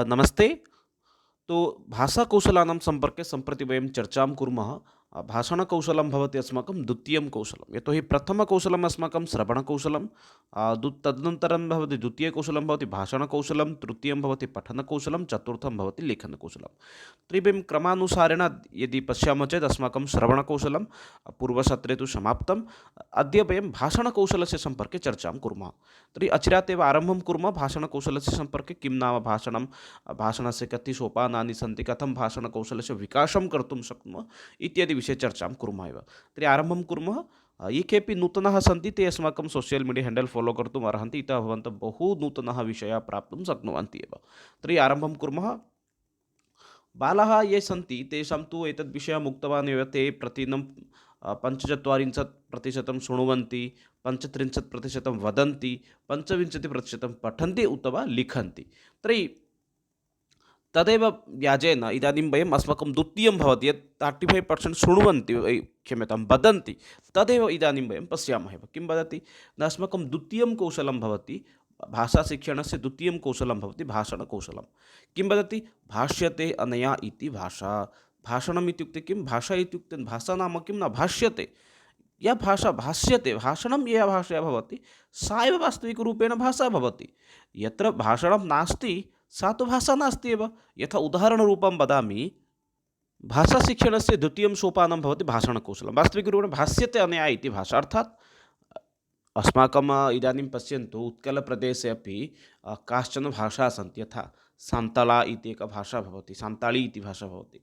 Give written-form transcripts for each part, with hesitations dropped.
नमस्ते। तो भाषाकौशलानां सम्पर्के सम्प्रति वयं चर्चां कुर्मः। भाषणकौशलं भवति अस्माकं द्वितीयं कौशलं। यतोहि प्रथमकौशलम् अस्माकं श्रवणकौशलं, तदनन्तरं भवति द्वितीयकौशलं भवति भाषणकौशलं, तृतीयं भवति पठनकौशलं, चतुर्थं भवति लेखनकौशलं। तर्हि वयं क्रमानुसारेण यदि पश्यामः चेत् अस्माकं श्रवणकौशलं पूर्वसत्रे तु समाप्तम्। अद्य वयं भाषणकौशलस्य सम्पर्के चर्चां कुर्मः। तर्हि अचिरात् एव आरम्भं कुर्मः भाषणकौशलस्य सम्पर्के। किं नाम भाषणं, भाषणस्य कति सोपानानि सन्ति, कथं भाषणकौशलस्य विकासं कर्तुं शक्नुमः इत्यादि विषये चर्चां कुर्मः एव। तर्हि आरम्भं कुर्मः। ये केऽपि नूतनाः सन्ति ते अस्माकं सोशियल् मीडिया हेण्डल् फलो कर्तुम् अर्हन्ति। इतः भवन्तः बहु नूतनाः विषयाः प्राप्तुं शक्नुवन्ति एव। तर्हि आरम्भं कुर्मः। बालाः ये सन्ति तेषां तु एतद् विषयम् उक्तवान् एव, ते प्रतिदिनं 45% शृण्वन्ति, 35% वदन्ति, 25% पठन्ति अथवा लिखन्ति। तर्हि तदेव व्याजेन इदानीं वयम् अस्माकं द्वितीयं भवति यत् 35% शृण्वन्ति, क्षम्यतां वदन्ति, तदेव इदानीं वयं पश्यामः एव। किं वदति न, अस्माकं द्वितीयं कौशलं भवति भाषाशिक्षणस्य, द्वितीयं कौशलं भवति भाषणकौशलं। किं वदति, भाष्यते अनया इति भाषा। भाषणम् इत्युक्ते किं, भाषा इत्युक्ते भाषा नाम किं न, भाष्यते। या भाषा भाष्यते, भाषणं या भाषया भवति सा एव वास्तविकरूपेण भाषा भवति। यत्र भाषणं नास्ति सा तु भाषा नास्ति एव। यथा उदाहरणरूपं वदामि, भाषाशिक्षणस्य द्वितीयं सोपानं भवति भाषणकौशलं। वास्तविकरूपेण भाष्यते अनया इति भाषा, अर्थात् अस्माकम् इदानीं पश्यन्तु, उत्कलप्रदेशे अपि काश्चन भाषाः सन्ति। यथा सान्ताळा इति एका भाषा भवति, सान्ताळी इति भाषा भवति,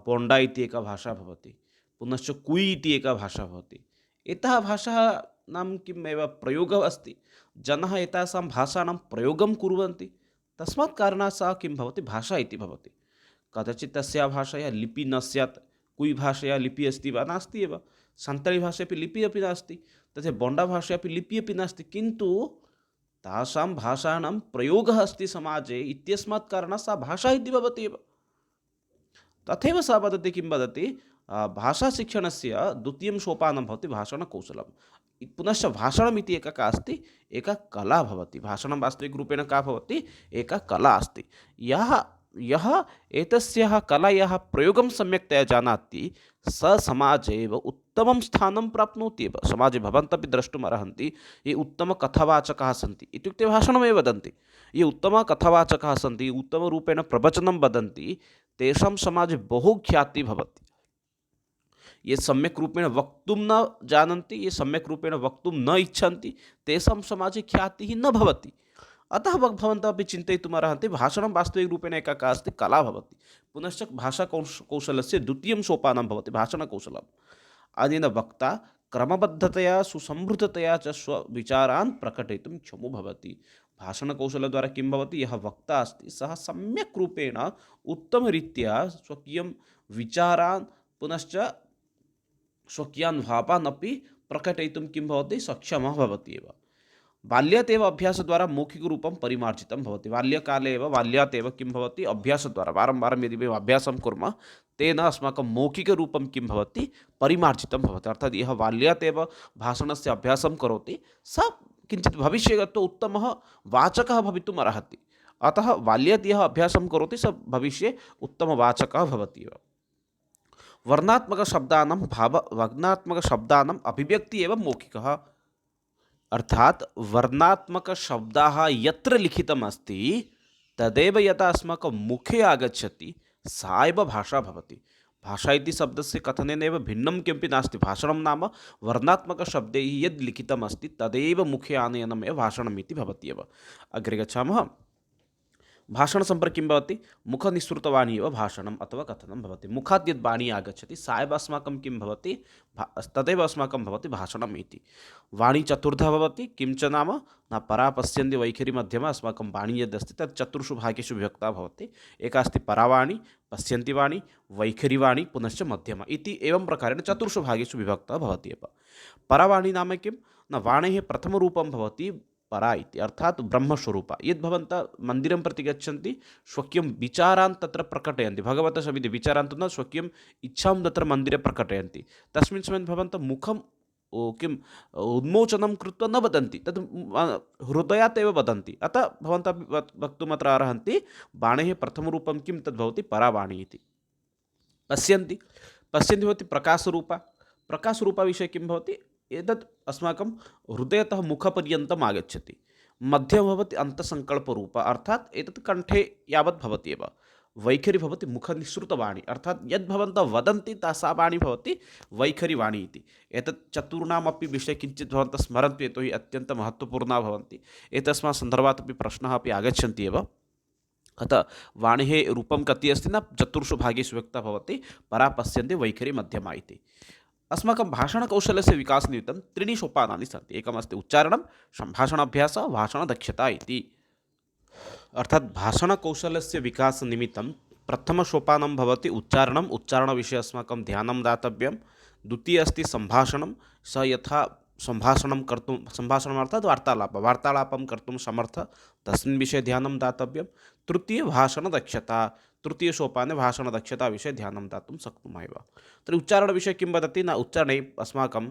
बोण्डा इति एका भाषा भवति, पुनश्च कुई इति एका भाषा भवति। एताः भाषाणां किम् एव प्रयोगः अस्ति, जनाः एतासां भाषाणां प्रयोगं कुर्वन्ति, तस्मात् कारणात् सा किं भवति, भाषा इति भवति। कदाचित् तस्याः भाषायाः लिपिः न स्यात्, कुई भाषायाः लिपिः अस्ति वा, नास्ति एव। सान्ताळी भाषायापि लिपिः अपि नास्ति, तथा बोण्डा भाषायापि लिपिः अपि नास्ति, किन्तु तासां भाषाणां प्रयोगः अस्ति समाजे इत्यस्मात् कारणात् सा भाषा इति भवति एव। तथैव सा वदति, किं वदति, भाषाशिक्षणस्य द्वितीयं सोपानं भवति भाषणकौशलं। पुनश्च भाषणम् इति एका का अस्ति, एका कला भवति। भाषणं वास्तविकरूपेण का भवति, एका कला अस्ति। यः यः एतस्याः कलायाः प्रयोगं सम्यक्तया जानाति स समाजे एव उत्तमं स्थानं प्राप्नोति एव। समाजे भवन्तः द्रष्टुम् अर्हन्ति, ये उत्तमकथावाचकाः सन्ति इत्युक्ते भाषणमेव वदन्ति, ये उत्तमकथावाचकाः सन्ति, उत्तमरूपेण प्रवचनं वदन्ति, तेषां समाजे बहु ख्यातिः भवति। ये सम्यक् रूपेण वक्तुं न जानन्ति, ये सम्यक् रूपेण वक्तुं न इच्छन्ति, तेषां समाजे ख्यातिः न भवति। अतः भवन्तः अपि चिन्तयितुम् अर्हन्ति, भाषणं वास्तविकरूपेण एका का अस्ति, कला भवति। पुनश्च कौशलस्य द्वितीयं सोपानं भवति भाषणकौशलम्। अनेन वक्ता क्रमबद्धतया सुसंहृततया च स्वविचारान् प्रकटयितुं क्षमो भवति। भाषणकौशलद्वारा किं भवति, यः वक्ता अस्ति सः सम्यक् रूपेण उत्तमरीत्या स्वकीयं विचारान् पुनश्च स्वकीयान् भावान् अपि प्रकटयितुं किं भवति, सक्षमः भवति एव। बाल्यात् एव अभ्यासद्वारा मौखिकरूपं परिमार्जितं भवति। बाल्यकाले एव, बाल्यात् एव किं भवति, अभ्यासद्वारा वारं वारं यदि वयम् अभ्यासं कुर्मः, तेन अस्माकं मौखिकरूपं किं भवति, परिमार्जितं भवति। अर्थात् यः बाल्यात् एव भाषणस्य अभ्यासं करोति सः किञ्चित् भविष्ये गत्वा उत्तमः वाचकः भवितुम् अर्हति। अतः बाल्यात् यः अभ्यासं करोति सः भविष्ये उत्तमवाचकः भवति एव। वर्णात्मकशब्दानाम् अभिव्यक्ति एव मौखिकः। अर्थात् वर्णात्मकशब्दाः यत्र लिखितमस्ति तदेव यदा अस्माकं मुखे आगच्छति सा एव भाषा भवति। भाषा इति शब्दस्य कथनेन एव भिन्नं किमपि नास्ति। भाषणं नाम वर्णात्मकशब्दैः यद् लिखितमस्ति तदेव मुखे आनयनमेव भाषणम् इति भवति एव। अग्रे गच्छामः। भाषणसम्पर्के किं भवति, मुखनिःसृतवाणी एव भाषणम् अथवा कथनं भवति। मुखात् यद् वाणी आगच्छति सा एव अस्माकं किं भवति, तदेव अस्माकं भवति भाषणम् इति। वाणी चतुर्धा भवति, किं च नाम न, परा पश्यन्ति वैखरी मध्यमा। अस्माकं वाणी यदस्ति तत् चतुर्षु भागेषु विभक्ता भवति। एका अस्ति परावाणी, पश्यन्ति वाणी, वैखरी वाणी, पुनश्च मध्यमा इति एवं प्रकारेण चतुर्षु भागेषु विभक्ता भवति एव। परावाणी नाम किं न, वाणेः प्रथमरूपं भवति परा इति, अर्थात् ब्रह्मस्वरूपा। यद् भवन्तः मन्दिरं प्रति गच्छन्ति, स्वकीयं विचारान् तत्र प्रकटयन्ति। भगवतः सविधे विचारान् तु न, स्वकीयम् इच्छां तत्र मन्दिरे प्रकटयन्ति। तस्मिन् समये भवन्तः मुखं किम् उन्मोचनं कृत्वा न वदन्ति, तद् हृदयात् एव वदन्ति। अतः भवन्तः अपि वक्तुमत्र अर्हन्ति वाणेः प्रथमरूपं किं तद् परावाणी इति। पश्यन्ति पश्यन्ति भवति प्रकाशरूपा। प्रकाशरूपविषये किं भवति, एतत् अस्माकं हृदयतः मुखपर्यन्तम् आगच्छति। मध्ये भवति अन्तसङ्कल्परूपा, अर्थात् एतत् कण्ठे यावत् भवति एव। वैखरी भवति मुखनिःसृतवाणी, अर्थात् यद् भवन्तः वदन्ति सा वाणी भवति वैखरीवाणी इति। एतत् चतुर्णामपि विषये किञ्चित् भवन्तः स्मरन्तु, यतोहि अत्यन्तं महत्त्वपूर्णाः भवन्ति। एतस्मात् सन्दर्भात् अपि प्रश्नाः अपि आगच्छन्ति एव। अतः वाणेः रूपं कति अस्ति न, चतुर्षु भागेषु व्यक्ता भवति, परा, पश्यन्ति, वैखरी, मध्यमा इति। अस्माकं भाषणकौशलस्य विकासनिमित्तं त्रीणि सोपानानि सन्ति। एकमस्ति उच्चारणं, सम्भाषणाभ्यासः, भाषणदक्षता इति। अर्थात् भाषणकौशलस्य विकासनिमित्तं प्रथमसोपानं भवति उच्चारणम्। उच्चारणविषये अस्माकं ध्यानं दातव्यं। द्वितीयम् अस्ति सम्भाषणं, स यथा सम्भाषणं कर्तुं, सम्भाषणम् अर्थात् वार्तालापं कर्तुं समर्थः, तस्मिन् विषये ध्यानं दातव्यं। तृतीयं भाषणदक्षता, तृतीयसोपाने भाषणदक्षताविषये ध्यानं दातुं शक्नुमः एव। तर्हि उच्चारणविषये किं वदति न, उच्चारणे अस्माकं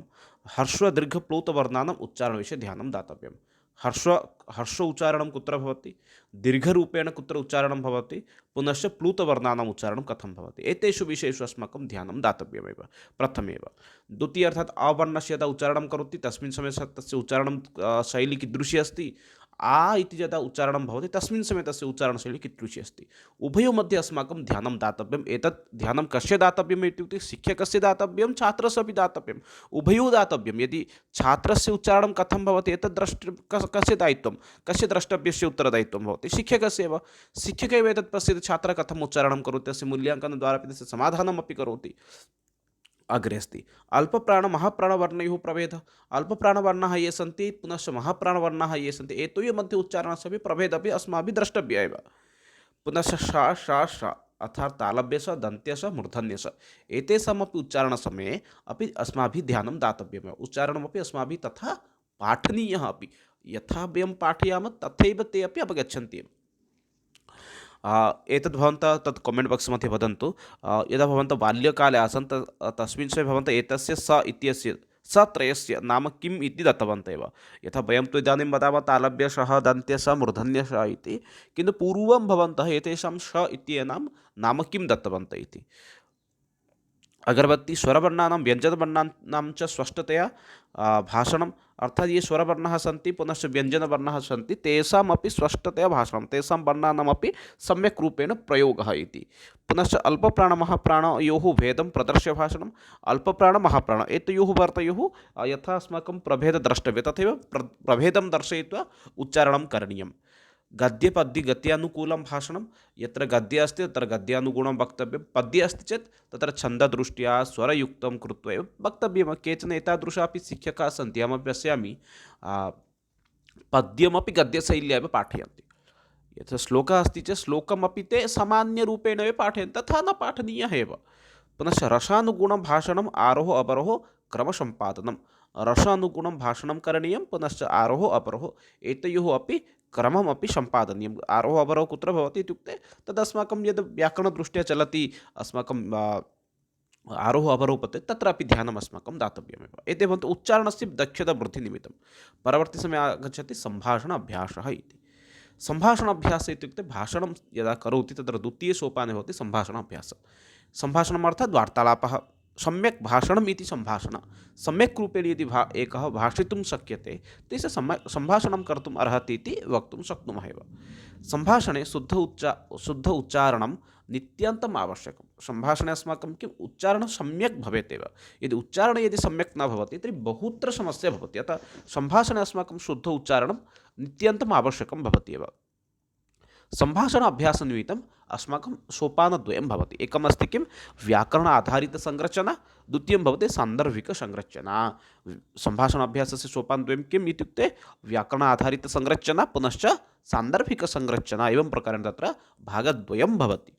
ह्रस्वदीर्घप्लुतवर्णानाम् उच्चारणविषये ध्यानं दातव्यं। हर्ष उच्चारणं कुत्र भवति, दीर्घरूपेण कुत्र उच्चारणं भवति, पुनश्च प्लुतवर्णानाम् उच्चारणं कथं भवति, एतेषु विषयेषु अस्माकं ध्यानं दातव्यमेव प्रथमेव। द्वितीय अर्थात् अवर्णस्य यदा उच्चारणं करोति तस्मिन् समये तस्य उच्चारणं शैली कीदृशी अस्ति, आ इति यदा उच्चारणं भवति तस्मिन् समये तस्य उच्चारणशैली कीदृशी अस्ति, उभयोः मध्ये अस्माकं ध्यानं दातव्यम्। एतत् ध्यानं कस्य दातव्यम् इत्युक्ते शिक्षकस्य दातव्यं, छात्रस्य अपि दातव्यम्, उभयोः दातव्यं। यदि छात्रस्य उच्चारणं कथं भवति एतद् कस्य दायित्वं, कस्य द्रष्टव्यस्य उत्तरदायित्वं भवति, शिक्षकस्य एव। शिक्षकः एव एतत् पश्यति छात्रः कथम् उच्चारणं करोति, तस्य मूल्याङ्कनद्वारा अपि तस्य समाधानमपि करोति। अग्रे अस्ति अल्पप्राण महाप्राणवर्णयोः प्रभेदः। अल्पप्राणवर्णाः ये सन्ति पुनश्च महाप्राणवर्णाः ये सन्ति, एतयोः मध्ये उच्चारणस्य अपि प्रभेदः अपि अस्माभिः द्रष्टव्यः एव। पुनश्च श श श अर्थात् तालव्यस, दन्त्यस, मूर्धन्यस, एतेषामपि उच्चारणसमये अपि अस्माभिः ध्यानं दातव्यमेव। उच्चारणमपि अस्माभिः तथा पाठनीयः अपि, यथा वयं पाठयामः तथैव ते अपि अवगच्छन्ति एव। एतद् भवन्तः तत् कामेण्ट् बाक्स् मध्ये वदन्तु। यदा भवन्तः बाल्यकाले आसन् तस्मिन् समये भवन्तः एतस्य स इत्यस्य सत्रयस्य नाम किम् इति दत्तवन्तः एव। यथा वयं तु इदानीं वदामः तालव्यशः, दन्त्यसः, मूर्धन्यसः इति, किन्तु पूर्वं भवन्तः एतेषां श इत्येनां नाम किं दत्तवन्तः इति। अगरबत्ती स्वरवर्णानां व्यञ्जनवर्णानां च स्पष्टतया भाषणम्, अर्थात् ये स्वरवर्णाः सन्ति पुनश्च व्यञ्जनवर्णाः सन्ति तेषामपि स्पष्टतया भाषणं, तेषां वर्णानामपि सम्यक् रूपेण प्रयोगः इति। पुनश्च अल्पप्राणमहाप्राणयोः भेदं प्रदर्श्य भाषणम्। अल्पप्राणमहाप्राण एतयोः वर्तयोः यथा अस्माकं प्रभेदः द्रष्टव्यः तथैव प्रभेदं दर्शयित्वा उच्चारणं करणीयं। गद्यानुकूलं भाषणं, यत्र गद्ये अस्ति तत्र गद्यानुगुणं वक्तव्यं। पद्ये अस्ति चेत् तत्र छन्ददृष्ट्या स्वरयुक्तं कृत्वा एव वक्तव्यं। केचन एतादृशाः अपि शिक्षकाः सन्ति, अहमपि पश्यामि, पद्यमपि गद्यशैल्या एव पाठयन्ति। यथा श्लोकः अस्ति चेत् श्लोकमपि ते सामान्यरूपेण एव पाठयन्ति, तथा न पाठनीयः एव। पुनश्च रसानुगुणं भाषणम्, आरोह अवरोह क्रमसम्पादनं। रसानुगुणं भाषणं करणीयं, पुनश्च आरोह अवरोह एतयोः अपि क्रममपि सम्पादनीयम्। आरोह अवरोह कुत्र भवति इत्युक्ते तदस्माकं यद् व्याकरणदृष्ट्या चलति अस्माकं आरोह अवरोह पद्धतिः, तत्रापि ध्यानम् अस्माकं दातव्यमेव। एते भवन्तः उच्चारणस्य दक्षतावृद्धिनिमित्तं। परवर्ती समये आगच्छति सम्भाषण अभ्यासः इति। सम्भाषण अभ्यासः इत्युक्ते भाषणं यदा करोति तत्र द्वितीयसोपाने भवति सम्भाषण अभ्यासः। सम्भाषणम् अर्थात् वार्तालापः। सम्यक् भाषणम् इति सम्भाषणं, सम्यक् रूपेण यदि एकः भाषितुं शक्यते तस्य सम्भाषणं कर्तुम् अर्हति इति वक्तुं शक्नुमः एव। सम्भाषणे शुद्ध उच्चारणं नित्यन्तम् आवश्यकं। सम्भाषणे अस्माकं किम् उच्चारणं सम्यक् भवेत् एव। यदि उच्चारणं यदि सम्यक् न भवति तर्हि बहुत्र समस्या भवति। अतः सम्भाषणे अस्माकं शुद्ध उच्चारणं नित्यन्तम् आवश्यकं भवति एव। सम्भाषण अभ्यासनिमित्तम् अस्माकं सोपानद्वयं भवति। एकमस्ति किं व्याकरण आधारितसंरचना, द्वितीयं भवति सान्दर्भिकसंरचना। सम्भाषण अभ्यासस्य सोपानद्वयं किम् इत्युक्ते व्याकरण आधारितसंरचना पुनश्च सान्दर्भिकसंरचना, एवं प्रकारेण तत्र भागद्वयं भवति।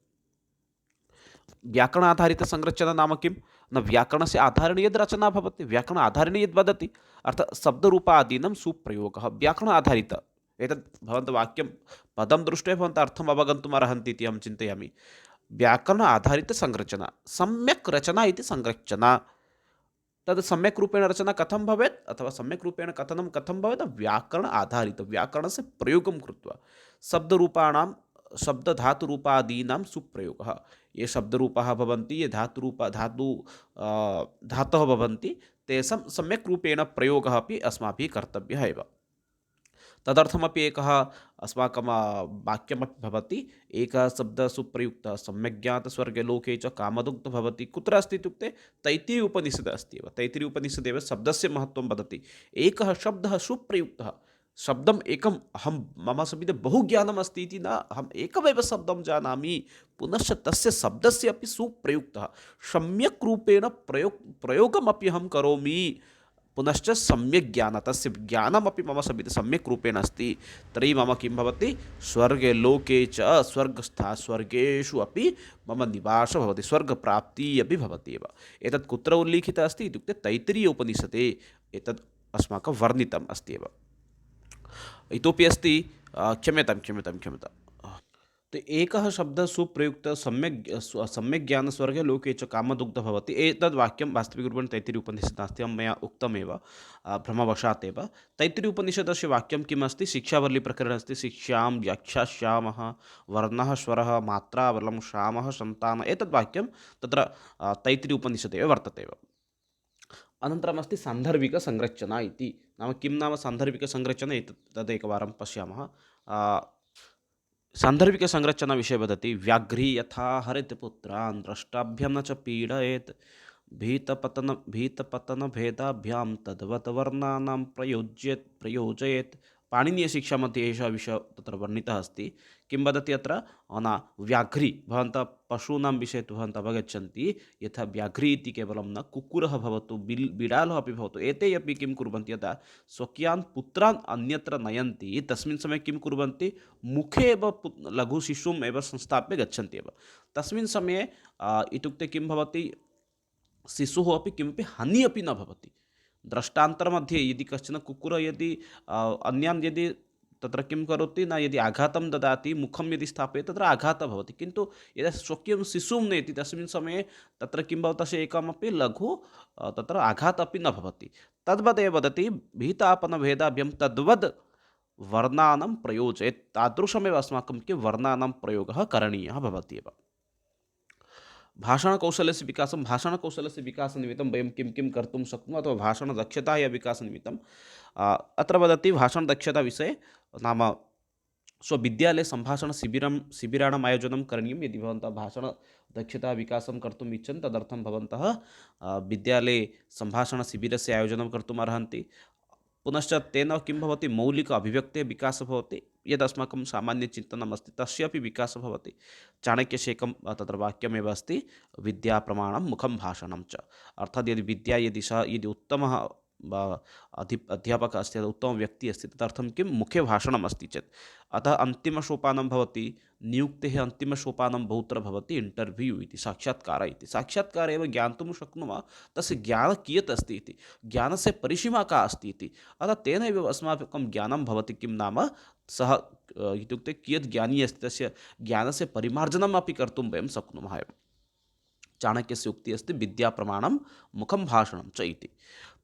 व्याकरण आधारितसंरचना नाम किं न, व्याकरणस्य आधारेण यद् रचना भवति, व्याकरण आधारेण यद् वदति, अर्थात् शब्दरूपादीनां सुप्रयोगः व्याकरण आधारित। एतद् भवन्तः वाक्यं पदं दृष्ट्वा भवन्तः अर्थम् अवगन्तुम् अर्हन्ति इति अहं चिन्तयामि। व्याकरण आधारितसंरचना, सम्यक् रचना इति संरचना। तद् सम्यक् रूपेण रचना कथं भवेत् अथवा सम्यक् रूपेण कथनं कथं भवेत् व्याकरण आधारित व्याकरणस्य प्रयोगं कृत्वा शब्दरूपाणां शब्दधातुरूपादीनां सुप्रयोगः ये शब्दरूपाः भवन्ति ये धातवः भवन्ति तेषां सम्यक् रूपेण प्रयोगः अपि अस्माभिः कर्तव्यः एव। तदर्थमपि एकः अस्माकं वाक्यमपि भवति। एकः शब्दः सुप्रयुक्तः सम्यक् ज्ञातः स्वर्गे लोके च कामदुग्धः भवति। कुत्र अस्ति इत्युक्ते तैत्तिरीय उपनिषदि अस्ति एव। तैत्तिरीय उपनिषदेव शब्दस्य महत्त्वं वदति। एकः शब्दः सुप्रयुक्तः शब्दम् एकम् अहं मम समीपे बहु ज्ञानम् अस्ति इति न, अहम् एकमेव शब्दं जानामि, पुनश्च तस्य शब्दस्य अपि सुप्रयुक्तः सम्यक् रूपेण प्रयोगमपि अहं करोमि, पुनश्च सम्यक् ज्ञानं तस्य ज्ञानमपि मम समीपे सम्यक् रूपेण अस्ति, तर्हि मम किं भवति स्वर्गे लोके च स्वर्गस्था स्वर्गेषु अपि मम निवासः भवति, स्वर्गप्राप्तिः अपि भवति एव। एतत् कुत्र उल्लिखितम् अस्ति इत्युक्ते तैत्तिरीय उपनिषदे एतत् अस्माकं वर्णितम् अस्ति एव। इतोपि अस्ति क्षम्यतां तो एकः शब्दः सुप्रयुक्तः सम्यक् ज्ञानं स्वर्गे लोके च कामदुग्धः भवति। एतद् वाक्यं वास्तविकरूपेण तैत्तिरीय उपनिषदि नास्ति, मया उक्तमेव भ्रमवशात् एव। तैत्तिरीय उपनिषदस्य वाक्यं किम् अस्ति, शिक्षावल्लीप्रकरणे अस्ति। शिक्षां व्याख्यास्यामः वर्णः स्वरः मात्रा बलं क्षामः सन्तानः, एतद् वाक्यं तत्र तैत्तिरीय उपनिषदे एव वर्तते एव। अनन्तरमस्ति सान्दर्भिकसंरचना इति। नाम किं नाम सान्दर्भिकसंरचना, तदेकवारं पश्यामः। सान्दर्भिकसंरचनाविषये वदति व्याघ्री यथा हरितपुत्रान् द्रष्टाभ्यां न च पीडयेत् भीतपतनभेदाभ्यां तद्वत् वर्णानां प्रयोजयेत्। पाणिनीयशिक्षामध्ये एषः विषयः तत्र वर्णितः अस्ति। किं वदति अत्र व्याघ्री, भवन्तः पशूनां विषये तु भवन्तः अवगच्छन्ति, यथा व्याघ्री इति केवलं न कुक्कुरः भवतु बिडालः अपि भवतु, एते अपि किं कुर्वन्ति, यदा स्वकीयान् पुत्रान् अन्यत्र नयन्ति तस्मिन् समये किं कुर्वन्ति, मुखे एव लघुशिशुम् एव संस्थाप्य गच्छन्ति एव। तस्मिन् समये इत्युक्ते किं भवति, शिशुः अपि किमपि हानिः अपि न भवति। दृष्टान्तरमध्ये यदि कश्चन कुक्कुरः यदि अन्यान् यदि तत्र किं करोति न, यदि आघातं ददाति, मुखं यदि स्थापयति तत्र आघातः भवति, किन्तु यदा स्वकीयं शिशुं नयति तस्मिन् समये तत्र किं भवति, तस्य एकमपि लघु तत्र आघातः अपि न भवति। तद्वदेव वदति भीतापनभेदाभ्यां तद्वद् वर्णानां प्रयोजयेत्। तादृशमेव अस्माकं किं वर्णानां प्रयोगः करणीयः भवति एव। भाषणकौशलस्य विकासनिमित्तं वयं किं किं कर्तुं शक्नुमः, अथवा भाषणदक्षतायाः विकासनिमित्तं अत्र वदति भाषणदक्षताविषये। नाम स्वविद्यालये शिबिराणाम् आयोजनं करणीयं। यदि भवन्तः भाषणदक्षता विकासं कर्तुम् इच्छन्ति तदर्थं भवन्तः विद्यालये सम्भाषणशिबिरस्य आयोजनं कर्तुम् अर्हन्ति। पुनश्च तेन किं भवति, मौलिक अभिव्यक्तेः विकासः भवति। यद् अस्माकं सामान्यचिन्तनम् अस्ति तस्यापि विकासः भवति। चाणक्यस्य एकं तत्र वाक्यमेव अस्ति, विद्या प्रमाणं मुखं भाषणं च। अर्थात् यदि सः उत्तमः अध्यापकः अस्ति, उत्तमव्यक्तिः अस्ति, तदर्थं किं मुखे भाषणम् अस्ति चेत्। अतः अन्तिमसोपानं भवति, नियुक्तेः अन्तिमसोपानं बहुत्र भवति इण्टर्व्यू इति, साक्षात्कारः इति। साक्षात्कारे एव ज्ञातुं शक्नुमः तस्य ज्ञानं कियत् अस्ति इति, ज्ञानस्य परिसीमा का अस्ति इति। अतः तेन एव अस्माकं ज्ञानं भवति, किं नाम सः इत्युक्ते कियत् ज्ञानी अस्ति, तस्य ज्ञानस्य परिमार्जनम् अपि कर्तुं वयं शक्नुमः एव। चाणक्यस्य उक्तिः अस्ति विद्या प्रमाणं मुखं भाषणं च इति।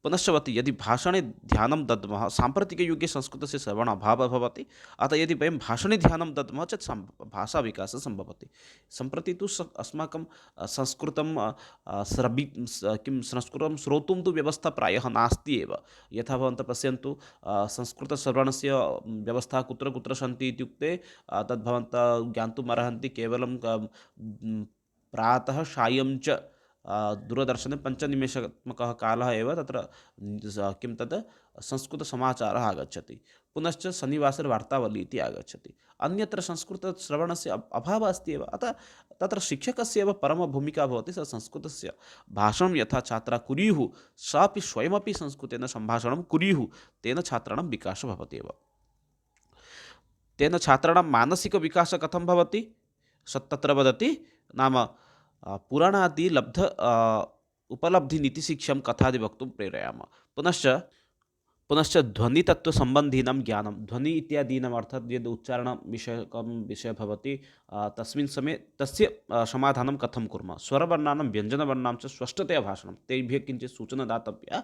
पुनश्च भवति यदि भाषणे ध्यानं दद्मः, साम्प्रतिकयुगे संस्कृतस्य श्रवणाभावः भवति, अतः यदि वयं भाषणे ध्यानं दद्मः चेत् भाषाविकासः सम्भवति। सम्प्रति तु अस्माकं संस्कृतं संस्कृतं श्रोतुं तु व्यवस्था प्रायः नास्ति एव। यथा भवन्तः पश्यन्तु, संस्कृतश्रवणस्य व्यवस्था कुत्र कुत्र सन्ति इत्युक्ते तद् भवन्तः ज्ञातुम् अर्हन्ति। केवलं प्रातः सायं च दूरदर्शने 5 निमेषात्मकः कालः एव तत्र किं तद् संस्कृतसमाचारः आगच्छति। पुनश्च शनिवासरे वार्तावली इति आगच्छति। अन्यत्र संस्कृतश्रवणस्य अभावः अस्ति एव। अतः तत्र शिक्षकस्य एव परमभूमिका भवति। सः संस्कृतस्य भाषणं यथा छात्राः कुर्युः, सापि स्वयमपि संस्कृतेन सम्भाषणं कुर्युः, तेन छात्राणां विकासः भवति एव। तेन छात्राणां मानसिकविकासः कथं भवति, तत्र वदति नाम पुराणादि उपलब्धिनीतिशिक्षां कथादि वक्तुं प्रेरयामः। पुनश्च ध्वनितत्त्वसम्बन्धीनां ज्ञानं ध्वनि इत्यादीनाम् अर्थात् यद् उच्चारणविषयकं विषयः भवति तस्मिन् समये तस्य समाधानं कथं कुर्मः स्वरवर्णानां व्यञ्जनवर्णानां च स्पष्टतया भाषणं तेभ्यः किञ्चित् सूचना दातव्या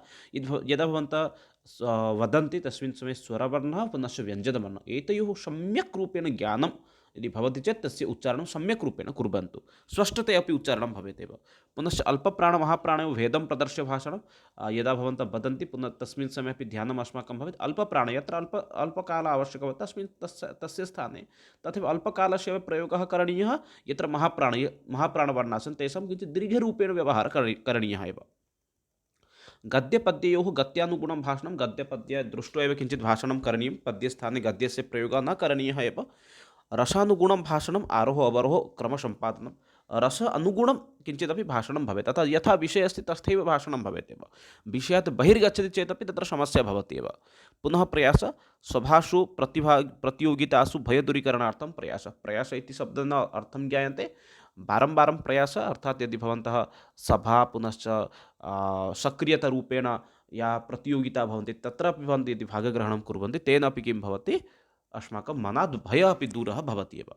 यदा भवन्तः वदन्ति तस्मिन् समये स्वरवर्णः पुनश्च व्यञ्जनवर्णः एतयोः सम्यक् रूपेण ज्ञानं यदि भवति चेत् तस्य उच्चारणं सम्यक् रूपेण कुर्वन्तु स्पष्टतया अपि उच्चारणं भवेत् एव पुनश्च अल्पप्राणमहाप्राणयोः भेदं प्रदर्श्य भाषणं यदा भवन्तः वदन्ति पुनः तस्मिन् समये अपि ध्यानम् अस्माकं भवेत् अल्पप्राण यत्र अल्पकालः आवश्यकः भवति तस्मिन् तस्य स्थाने तथैव अल्पकालस्य एव प्रयोगः करणीयः यत्र महाप्राणवर्णाः सन्ति तेषां किञ्चित् दीर्घरूपेण व्यवहारः करणीयः एव गद्यपद्ययोः गत्यानुगुणं भाषणं गद्यपद्य दृष्ट्वा एव किञ्चित् भाषणं करणीयं पद्यस्थाने गद्यस्य प्रयोगः न करणीयः एव रसानुगुणं भाषणम् आरोह अवरोह क्रमसम्पादनं रस अनुगुणं किञ्चिदपि भाषणं भवेत् अतः यथा विषयः अस्ति तथैव भाषणं भवेत् एव विषयात् बहिर्गच्छति चेदपि तत्र समस्या भवति एव पुनः प्रयासः सभासु प्रतियोगितासु भयदूरीकरणार्थं प्रयासः इति शब्देन अर्थं ज्ञायते वारं वारं प्रयासः अर्थात् यदि भवन्तः सभा पुनश्च सक्रियतारूपेण या प्रतियोगिता भवन्ति तत्रापि भवन्ति यदि भागग्रहणं कुर्वन्ति तेन अपि किं भवति अस्माकं मनात् भयः अपि दूरः भवति एव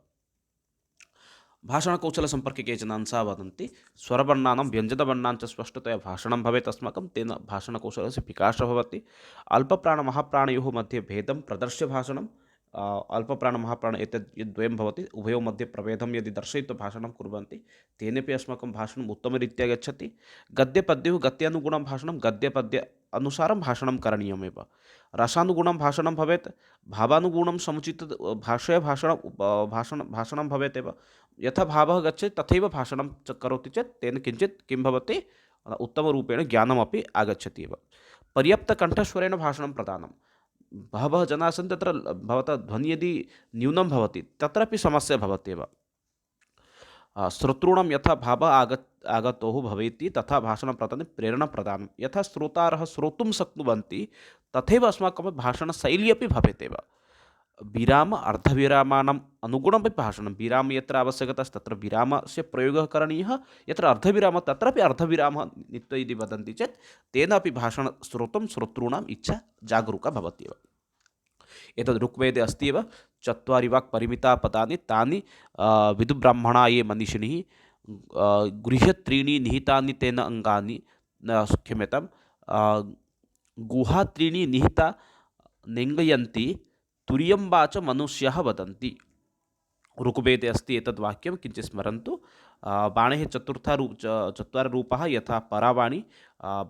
भाषणकौशलसम्पर्के केचन अंशाः वदन्ति स्वरवर्णानां व्यञ्जनवर्णानां च स्पष्टतया भाषणं भवेत् अस्माकं तेन भाषणकौशलस्य विकासः भवति अल्पप्राणमहाप्राणयोः मध्ये भेदं प्रदर्श्य भाषणं अल्पप्राणमहाप्राण एतद् यद्द्वयं भवति उभयोः मध्ये प्रभेदं यदि दर्शयित्वा भाषणं कुर्वन्ति तेनापि अस्माकं भाषणम् उत्तमरीत्या गच्छति गद्यपद्योः गत्यानुगुणं भाषणं गद्यपद्य अनुसारं भाषणं करणीयमेव रसानुगुणं भाषणं भवेत् भावानुगुणं समुचित भाषया भाषणं भवेत् एव यथा भावः गच्छति तथैव भाषणं च करोति चेत् तेन किञ्चित् किं भवति उत्तमरूपेण ज्ञानमपि आगच्छति एव पर्याप्तकण्ठस्वरेण भाषणं प्रदानं बहवः जनाः सन्ति तत्र भवतः ध्वनिः यदि न्यूनं भवति तत्रापि समस्या भवत्येव श्रोतॄणां यथा भावः आगतोः भवेति तथा भाषणप्रदाने प्रेरणाप्रदानं यथा श्रोतारः श्रोतुं शक्नुवन्ति तथैव अस्माकं भाषणशैली अपि भवेत् एव विराम अर्धविरामाणाम् अनुगुणमपि भाषणं विरामः यत्र आवश्यकता अस्ति तत्र विरामस्य प्रयोगः करणीयः यत्र अर्धविरामः तत्रापि अर्धविरामः नीत्वा यदि वदन्ति चेत् तेन अपि भाषणं श्रोतुं श्रोतॄणाम् इच्छा जागरूका भवति एव एतद् ऋग्वेदे अस्ति एव चत्वारि वाक् परिमिता पदानि तानि विदुब्राह्मणा ये मनीषिणिः गृह्यत्रीणि निहितानि तेन अङ्गानि क्षम्यतां गुहा त्रीणि निहिता नेङ्गयन्ति तुर्यं वाच मनुष्याः वदन्ति ऋग्वेदे अस्ति एतद् वाक्यं किञ्चित् स्मरन्तु बाणेः चत्वारि रूपाः यथा परावाणी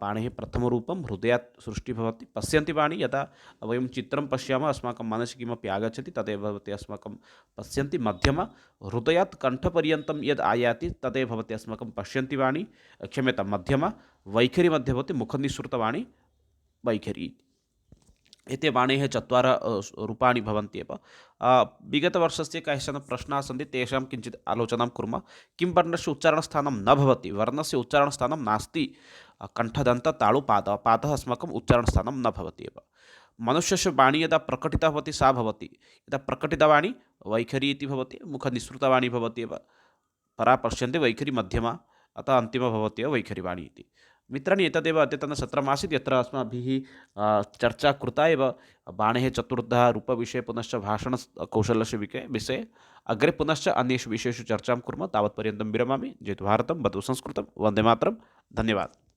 बाणेः प्रथमरूपं हृदयात् सृष्टिः भवति पश्यन्ति वाणी यदा वयं चित्रं पश्यामः अस्माकं मनसि किमपि आगच्छति तदेव भवति अस्माकं पश्यन्ति मध्यमा हृदयात् कण्ठपर्यन्तं यद् आयाति तदेव भवति अस्माकं पश्यन्ति वाणी क्षम्यतां मध्यमा वैखरी मध्ये भवति मुखनिःसृतवाणी वैखरी एते वाणेः चत्वारः रूपाणि भवन्ति एव विगतवर्षस्य काश्चन प्रश्नाः सन्ति तेषां किञ्चित् आलोचनां कुर्मः किं वर्णस्य उच्चारणस्थानं न भवति वर्णस्य उच्चारणस्थानं नास्ति कण्ठदन्ततालुपादः पादः अस्माकम् उच्चारणस्थानं न भवति एव मनुष्यस्य वाणी यदा प्रकटिता भवति सा भवति यदा प्रकटितवाणी वैखरी इति भवति मुखनिःसृतवाणी भवति एव परा पश्यन्ति वैखरी मध्यमा अतः अन्तिमा भवति एव वैखरीवाणी इति मित्राणि एतदेव अद्यतनसत्रमासीत् यत्र अस्माभिः चर्चा कृता एव बाणेः चतुर्धा रूपविषये पुनश्च भाषणकौशलस्य विषये अग्रे पुनश्च अन्येषु विषयेषु चर्चां कुर्मः तावत्पर्यन्तं विरमामि जयतु भारतं वदतु संस्कृतं वन्दे मातरं धन्यवादः।